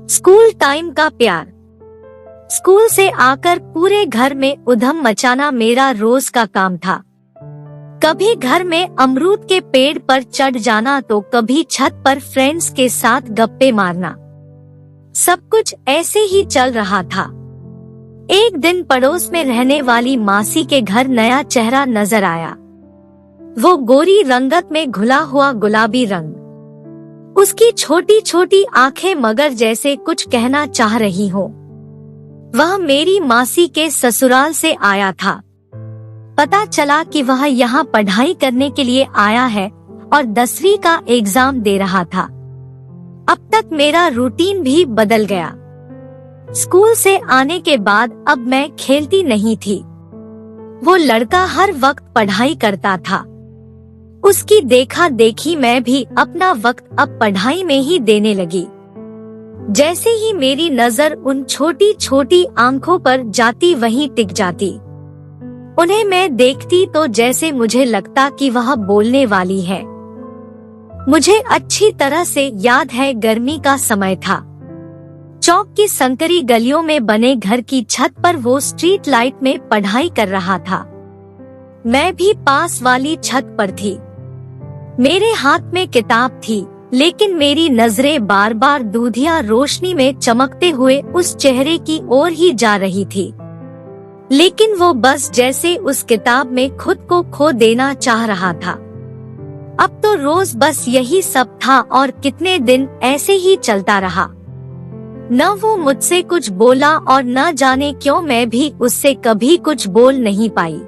School time का प्यार। School से आकर पूरे घर में उधम मचाना मेरा रोज का काम था। कभी घर में अमरूद के पेड़ पर चढ़ जाना तो कभी छत पर फ्रेंड्स के साथ गप्पे मारना। सब कुछ ऐसे ही चल रहा था। एक दिन पड़ोस में रहने वाली मासी के घर नया चेहरा नजर आया। वो गोरी रंगत में घुला हुआ गुलाबी रंग, उसकी छोटी छोटी आंखें मगर जैसे कुछ कहना चाह रही हो। वह मेरी मासी के ससुराल से आया था। पता चला कि वह यहाँ पढ़ाई करने के लिए आया है और 10वीं का एग्जाम दे रहा था। अब तक मेरा रूटीन भी बदल गया। स्कूल से आने के बाद अब मैं खेलती नहीं थी। वो लड़का हर वक्त पढ़ाई करता था। उसकी देखा देखी मैं भी अपना वक्त अब पढ़ाई में ही देने लगी। जैसे ही मेरी नजर उन छोटी छोटी आंखों पर जाती वहीं टिक जाती। उन्हें मैं देखती तो जैसे मुझे लगता कि वह बोलने वाली है। मुझे अच्छी तरह से याद है, गर्मी का समय था। चौक की संकरी गलियों में बने घर की छत पर वो स्ट्रीट लाइट में पढ़ाई कर रहा था। मैं भी पास वाली छत पर थी। मेरे हाथ में किताब थी, लेकिन मेरी नजरें बार बार दूधिया रोशनी में चमकते हुए उस चेहरे की ओर ही जा रही थी। लेकिन वो बस जैसे उस किताब में खुद को खो देना चाह रहा था। अब तो रोज बस यही सब था और कितने दिन ऐसे ही चलता रहा। न वो मुझसे कुछ बोला और न जाने क्यों मैं भी उससे कभी कुछ बोल नहीं पाई।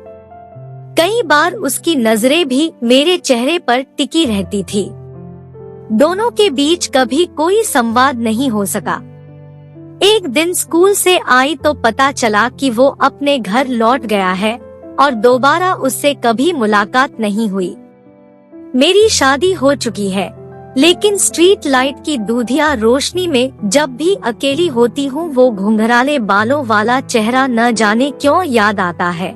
कई बार उसकी नजरें भी मेरे चेहरे पर टिकी रहती थी। दोनों के बीच कभी कोई संवाद नहीं हो सका। एक दिन स्कूल से आई तो पता चला कि वो अपने घर लौट गया है और दोबारा उससे कभी मुलाकात नहीं हुई। मेरी शादी हो चुकी है, लेकिन स्ट्रीट लाइट की दूधिया रोशनी में जब भी अकेली होती हूँ वो घुंघराले बालों वाला चेहरा न जाने क्यों याद आता है।